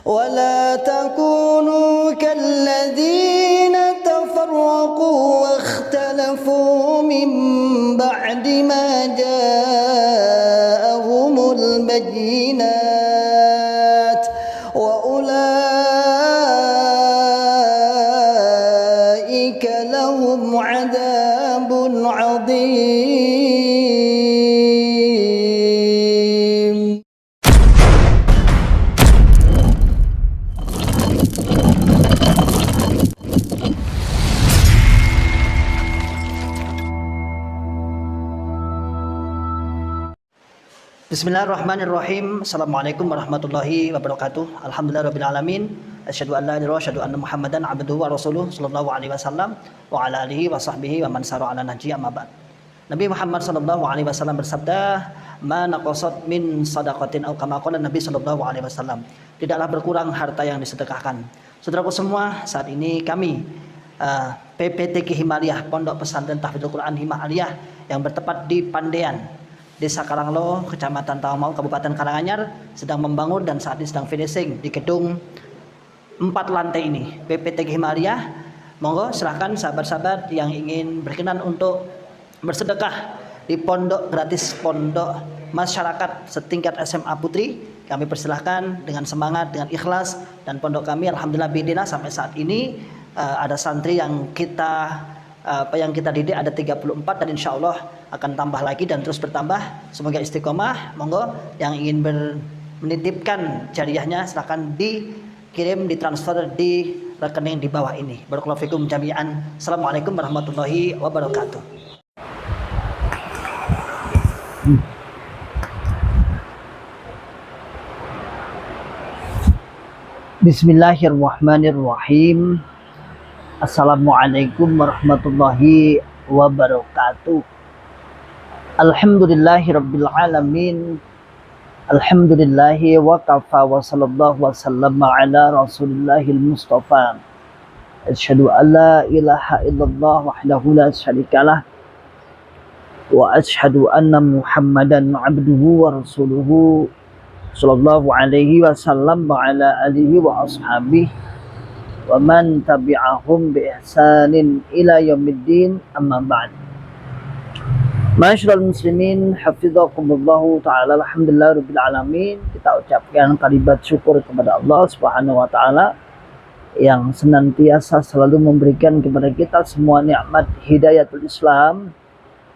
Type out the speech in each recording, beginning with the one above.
ولا تكونوا كالذين تفرقوا واختلفوا من بعد ما جاءهم البينات وأولئك لهم عذاب عظيم. Bismillahirrahmanirrahim. Assalamualaikum warahmatullahi wabarakatuh. Alhamdulillahirrabbilalamin. Asyhadu an la ilaha illallah, asyhadu anna Muhammadan abduhu wa rasuluh sallallahu alaihi wasallam wa ala alihi wa sahbihi wa man sara ala nahji amma ba'd. Nabi Muhammad sallallahu alaihi wasallam bersabda, "Ma naqasat min shadaqatin aw kama qala Nabi sallallahu alaihi wasallam." Tidaklah berkurang harta yang disedekahkan. Saudaraku semua, saat ini kami PPTQ Himaliyah, Pondok Pesantren Tahfidzul Quran Himaliyah yang bertempat di Pandean, Desa Karanglo, Kecamatan Tawamau, Kabupaten Karanganyar, sedang membangun dan saat ini sedang finishing di gedung 4 lantai ini PPTQ Himaliyah. Monggo silahkan sahabat-sahabat yang ingin berkenan untuk bersedekah di pondok gratis, pondok masyarakat setingkat SMA Putri, kami persilahkan dengan semangat, dengan ikhlas. Dan pondok kami alhamdulillah bidina sampai saat ini ada santri yang kita didik ada 34 dan insya Allah akan tambah lagi dan terus bertambah. Semoga istiqomah. Monggo yang ingin menitipkan jariahnya silahkan dikirim, ditransfer di rekening di bawah ini. Barakallahu fikum jami'an. Assalamualaikum warahmatullahi wabarakatuh. Bismillahirrahmanirrahim. Assalamualaikum warahmatullahi wabarakatuh. Alhamdulillahi rabbil alamin. Alhamdulillahi wa kafa wa sallallahu wa sallama ala rasulillahil mustafa. Asyhadu an la ilaha illallah wahdahu la syarikalah wa asyhadu anna Muhammadan abduhu wa rasuluhu sallallahu alaihi wasallam wa ala alihi wa ashabihi wa man tabi'ahum bi ihsanin ila yaumiddin, amma ba'd. Ma'asyiral muslimin hafizakumullahu taala. Alhamdulillahirabbil alamin. Kita ucapkan kalimat syukur kepada Allah Subhanahu wa taala yang senantiasa selalu memberikan kepada kita semua nikmat hidayatul Islam,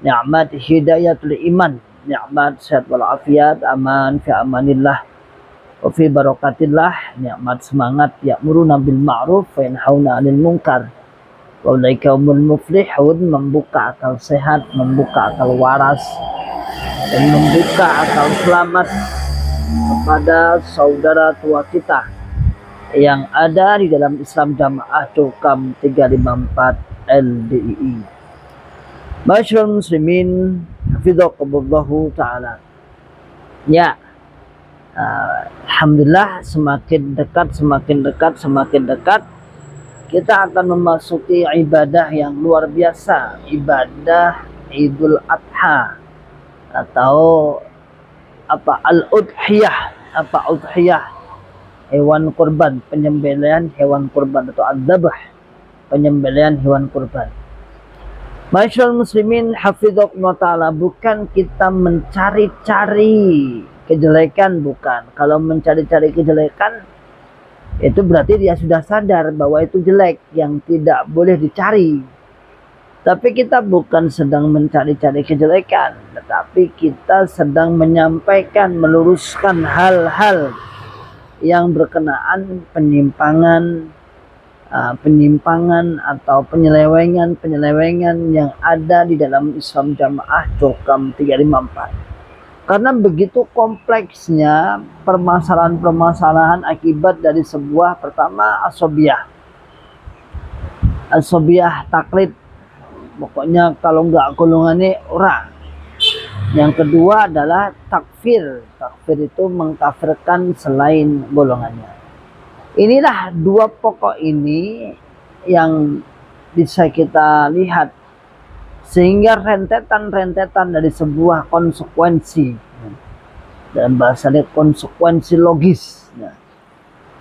nikmat hidayatul iman, nikmat sehat wal afiat, aman fi amanillah wa fi barakatillah, nikmat semangat ya'muruna bil ma'ruf wa yanhauna 'anil munkar. Wa ulaika humul muflihun, membuka akal sehat, membuka akal waras, dan membuka akal selamat kepada saudara tua kita yang ada di dalam Islam Jamaah Cukam 354 LDII. Ma'asyiral muslimin hafizakumullahu taala. Ya, alhamdulillah semakin dekat kita akan memasuki ibadah yang luar biasa, ibadah Idul Adha atau al-udhiyah. Udhiyah? Hewan kurban, penyembelihan hewan kurban atau ad-dabh, penyembelihan hewan kurban. Ma'asyiral muslimin hafizakumullah taala, bukan kita mencari-cari kejelekan, bukan. Kalau mencari-cari kejelekan itu berarti dia sudah sadar bahwa itu jelek yang tidak boleh dicari. Tapi kita bukan sedang mencari-cari kejelekan, tetapi kita sedang menyampaikan, meluruskan hal-hal yang berkenaan penyimpangan atau penyelewengan yang ada di dalam Islam Jamaah Cukam 354. Karena begitu kompleksnya permasalahan-permasalahan akibat dari sebuah, pertama asobiyah taklid, pokoknya kalau nggak golongannya orang. Yang kedua adalah takfir itu mengkafirkan selain golongannya. Inilah dua pokok ini yang bisa kita lihat, sehingga rentetan dari sebuah konsekuensi, dalam bahasanya konsekuensi logis.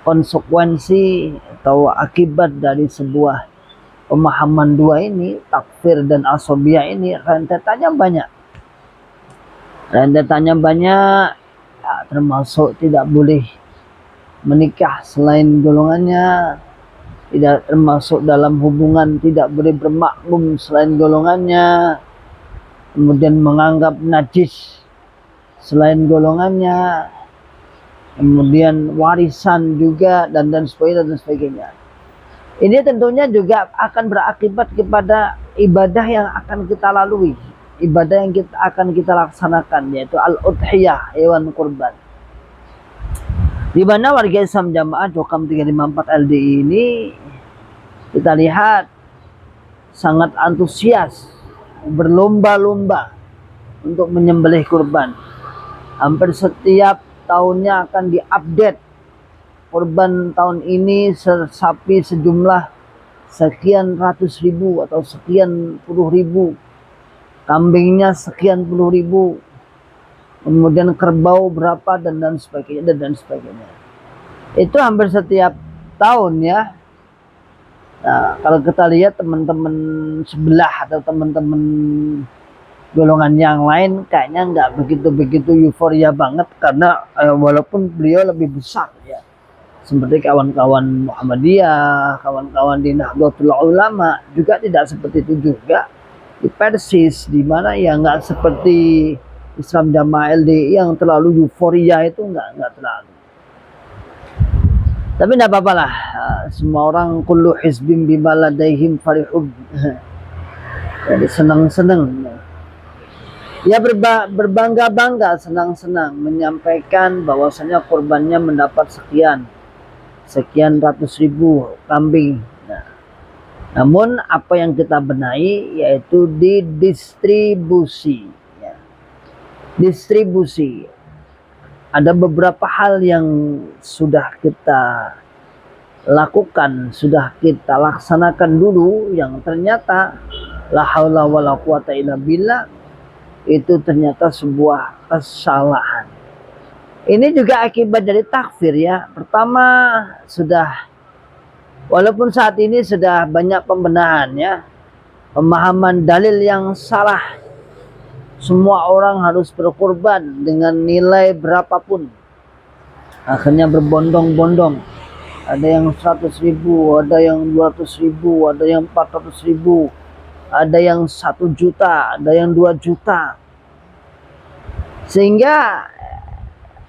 konsekuensi atau akibat dari sebuah pemahaman dua ini, takfir dan asobiyah ini, rentetannya banyak. Rentetannya banyak, ya, termasuk tidak boleh menikah selain golongannya, tidak termasuk dalam hubungan tidak boleh bermakmum selain golongannya, kemudian menganggap najis selain golongannya, kemudian warisan juga dan sebagainya. Ini tentunya juga akan berakibat kepada ibadah yang akan kita lalui, ibadah yang akan kita laksanakan, yaitu al-udhiyah, hewan kurban. Di mana warga Islam Jamaah Jokam 354 LDI ini kita lihat sangat antusias, berlomba-lomba untuk menyembelih kurban. Hampir setiap tahunnya akan diupdate kurban tahun ini sapi sejumlah sekian ratus ribu atau sekian puluh ribu, kambingnya sekian puluh ribu, kemudian kerbau berapa dan sebagainya. Itu hampir setiap tahun ya. Nah, kalau kita lihat teman-teman sebelah atau teman-teman golongan yang lain kayaknya nggak begitu euforia banget, karena walaupun beliau lebih besar ya, seperti kawan-kawan Muhammadiyah, kawan-kawan di Nahdlatul Ulama juga tidak seperti itu juga. Di Persis, di mana ya nggak seperti Islam Jamaah LDI yang terlalu euforia, itu nggak terlalu. Tapi tidak apa-apa lah, semua orang kullu hizbin bima ladaihim farihun. Jadi senang-senang. Ya berbangga-bangga, senang-senang menyampaikan bahwasanya kurbannya mendapat sekian ratus ribu kambing. Nah, namun apa yang kita benahi yaitu di distribusi. Ya. Distribusi. Ada beberapa hal yang sudah kita lakukan, sudah kita laksanakan dulu, yang ternyata la haula wala quwata illa billah, itu ternyata sebuah kesalahan. Ini juga akibat dari takfir ya. Pertama, walaupun saat ini sudah banyak pembenahan ya, pemahaman dalil yang salah. Semua orang harus berkorban dengan nilai berapapun. Akhirnya berbondong-bondong. Ada yang 100 ribu, ada yang 200 ribu, ada yang 400 ribu, ada yang 1 juta, ada yang 2 juta. Sehingga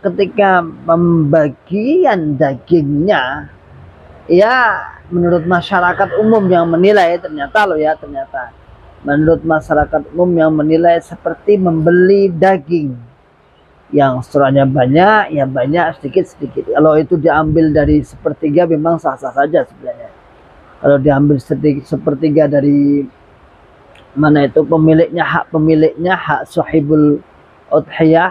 ketika pembagian dagingnya, ya menurut masyarakat umum yang menilai, ternyata menurut masyarakat umum yang menilai seperti membeli daging yang setorannya banyak, ya banyak, sedikit. Kalau itu diambil dari sepertiga memang sah-sah saja sebenarnya. Kalau diambil sepertiga dari mana itu pemiliknya, hak sahibul udhiyah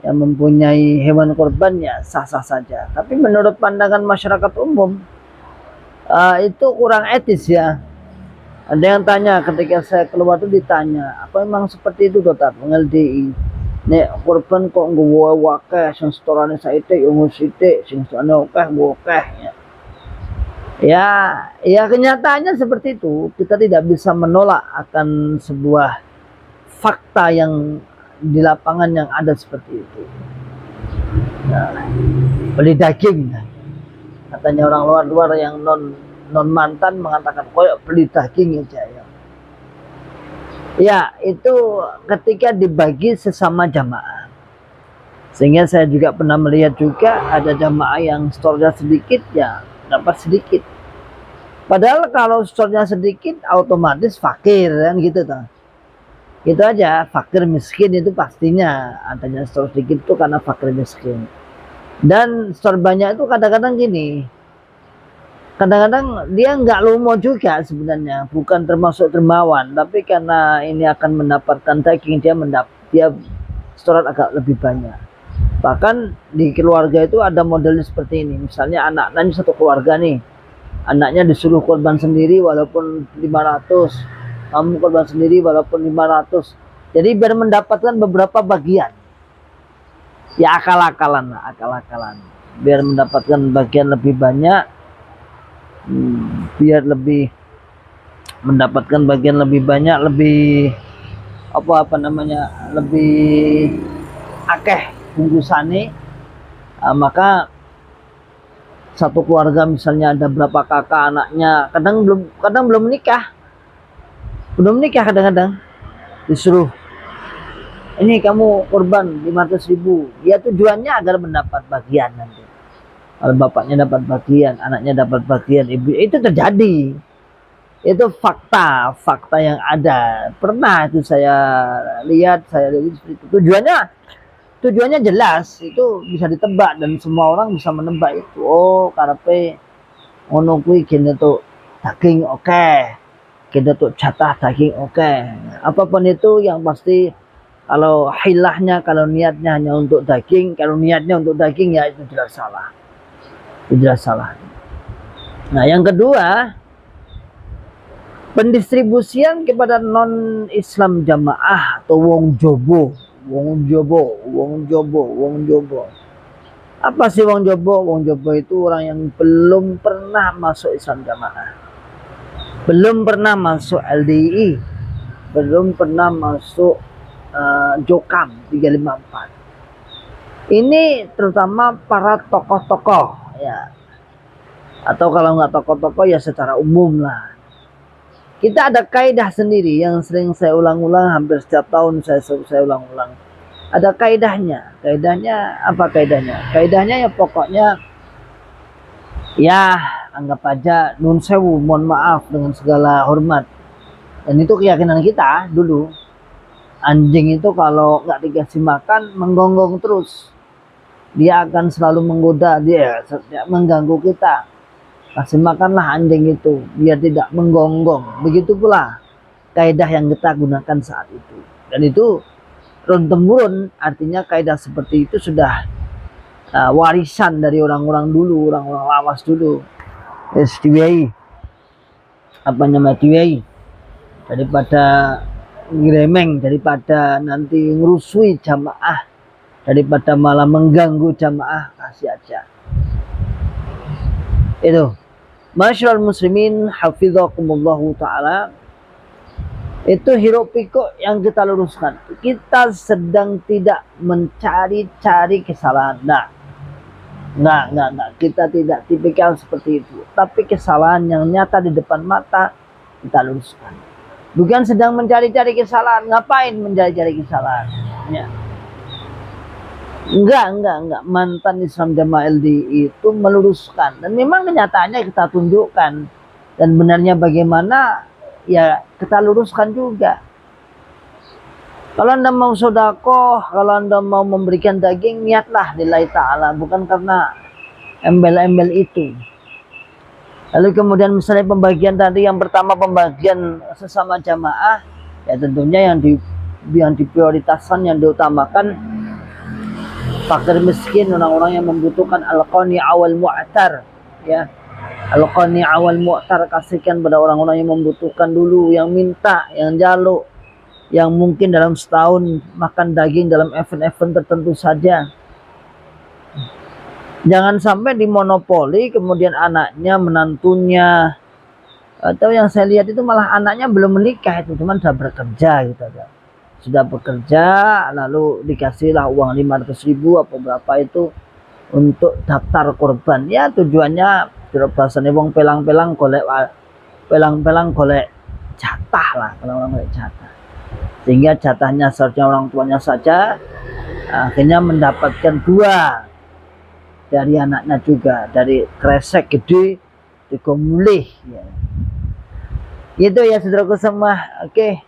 yang mempunyai hewan kurbannya, sah-sah saja. Tapi menurut pandangan masyarakat umum, itu kurang etis ya. Ada yang tanya, ketika saya keluar itu ditanya, apa memang seperti itu Dr. LDI? Nek korban kok nggawa wakeh sing setorane saithik yo sithik, sing setorane akeh ya. Ya kenyataannya seperti itu. Kita tidak bisa menolak akan sebuah fakta yang di lapangan yang ada seperti itu. Nah, beli daging, katanya orang luar yang non mantan mengatakan koyok beli daging aja ya. Ya itu ketika dibagi sesama jamaah. Sehingga saya juga pernah melihat juga ada jamaah yang store-nya sedikit ya dapat sedikit. Padahal kalau store-nya sedikit otomatis fakir kan gitu toh. Itu aja, fakir miskin itu pastinya adanya store sedikit itu karena fakir miskin. Dan store banyak itu kadang-kadang gini, kadang-kadang dia nggak lomo juga sebenarnya, bukan termasuk dermawan, tapi karena ini akan mendapatkan daging, dia store agak lebih banyak. Bahkan di keluarga itu ada modelnya seperti ini, misalnya anaknya satu keluarga nih, anaknya disuruh korban sendiri walaupun 500, kamu korban sendiri walaupun 500, jadi biar mendapatkan beberapa bagian. Ya akal-akalan. biar mendapatkan bagian lebih banyak, biar lebih mendapatkan bagian lebih banyak, lebih apa namanya, lebih akeh bungkusane. Maka satu keluarga misalnya ada berapa kakak anaknya, kadang belum menikah kadang-kadang disuruh, ini kamu korban 500.000, ya tujuannya agar mendapat bagian nanti. Kalau bapaknya dapat bagian, anaknya dapat bagian, ibu, itu terjadi. Itu fakta yang ada. Pernah itu saya lihat seperti itu. Tujuannya jelas, itu bisa ditebak dan semua orang bisa menebak itu. Oh, karepe ngono kuwi gene tuh daging oke. Gene tuh jatah daging oke. Apapun itu yang pasti, kalau hilahnya, kalau niatnya hanya untuk daging, kalau niatnya untuk daging, ya itu jelas salah. Itu jelas salah. Nah, yang kedua, pendistribusian kepada non-Islam jamaah atau wong jobo. Apa sih wong jobo? Wong jobo itu orang yang belum pernah masuk Islam jamaah, belum pernah masuk LDI, belum pernah masuk Jokam 354. Ini terutama para tokoh-tokoh, ya, atau kalau nggak tokoh-tokoh ya secara umum lah. Kita ada kaidah sendiri yang sering saya ulang-ulang, hampir setiap tahun saya ulang-ulang. Ada kaidahnya. Kaidahnya apa kaidahnya? Kaidahnya ya pokoknya, ya anggap aja nun sewu, mohon maaf dengan segala hormat. Dan itu keyakinan kita dulu. Anjing itu kalau nggak dikasih makan menggonggong terus. Dia akan selalu menggoda, dia mengganggu kita. Kasih makanlah anjing itu biar tidak menggonggong. Begitu pula kaidah yang kita gunakan saat itu. Dan itu turun-temurun, artinya kaidah seperti itu sudah warisan dari orang-orang dulu, orang-orang lawas dulu. Diwei, apa namanya, diwei, daripada ngeremeng, daripada nanti ngerusui jamaah, daripada malah mengganggu jamaah, kasih aja. Itu. Masyaallah muslimin hafizakumullahu ta'ala, itu hiruk pikuk yang kita luruskan. Kita sedang tidak mencari-cari kesalahan. Enggak. Kita tidak tipikal seperti itu. Tapi kesalahan yang nyata di depan mata kita luruskan. Bukan sedang mencari-cari kesalahan. Ngapain mencari-cari kesalahan? Ya. Enggak. Mantan Islam Jamaah LDI itu meluruskan. Dan memang kenyataannya kita tunjukkan. Dan benarnya bagaimana, ya kita luruskan juga. Kalau Anda mau sedekah, kalau Anda mau memberikan daging, niatlah lillahi ta'ala. Bukan karena embel-embel itu. Lalu kemudian misalnya pembagian tadi, yang pertama pembagian sesama jamaah, ya tentunya yang diprioritaskan, yang diutamakan fakir miskin, orang-orang yang membutuhkan, al-qani awal mu'tar, ya, al-qani awal mu'tar, kasihkan pada orang-orang yang membutuhkan dulu, yang minta, yang jaluk, yang mungkin dalam setahun makan daging dalam event-event tertentu saja. Jangan sampai dimonopoli, kemudian anaknya, menantunya, atau yang saya lihat itu malah anaknya belum menikah, itu cuman sudah bekerja gitu aja. Sudah bekerja, lalu dikasihlah uang 500.000 apa berapa itu untuk daftar korban. Ya tujuannya bahasanya wong pelang-pelang golek jatah lah, kalau orang golek jatah. Sehingga jatahnya seharusnya orang tuanya saja, akhirnya mendapatkan 2 dari anaknya juga, dari kresek gede digomulih, ya. Gitu ya saudaraku semua. Oke.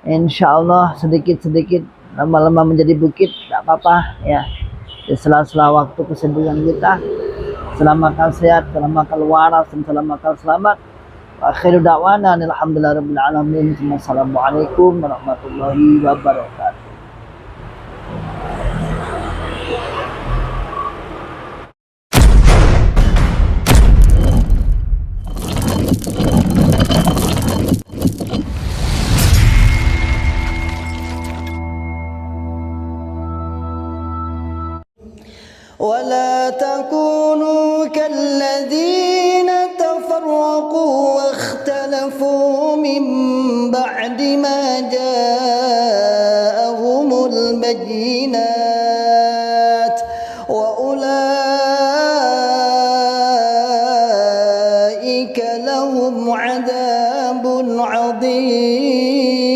Insyaallah sedikit-sedikit, lama-lama menjadi bukit, tidak apa-apa ya. Di sela-sela waktu kesibukan kita, selama kal sehat, selama kal waras, dan selama kal selamat. Akhiru da'wana alhamdulillahirabbil alamin. Wassalamualaikum warahmatullahi wabarakatuh. ولا كالذين تفرقوا واختلفوا من بعد ما جاءهم البينات وأولئك لهم عذاب عظيم.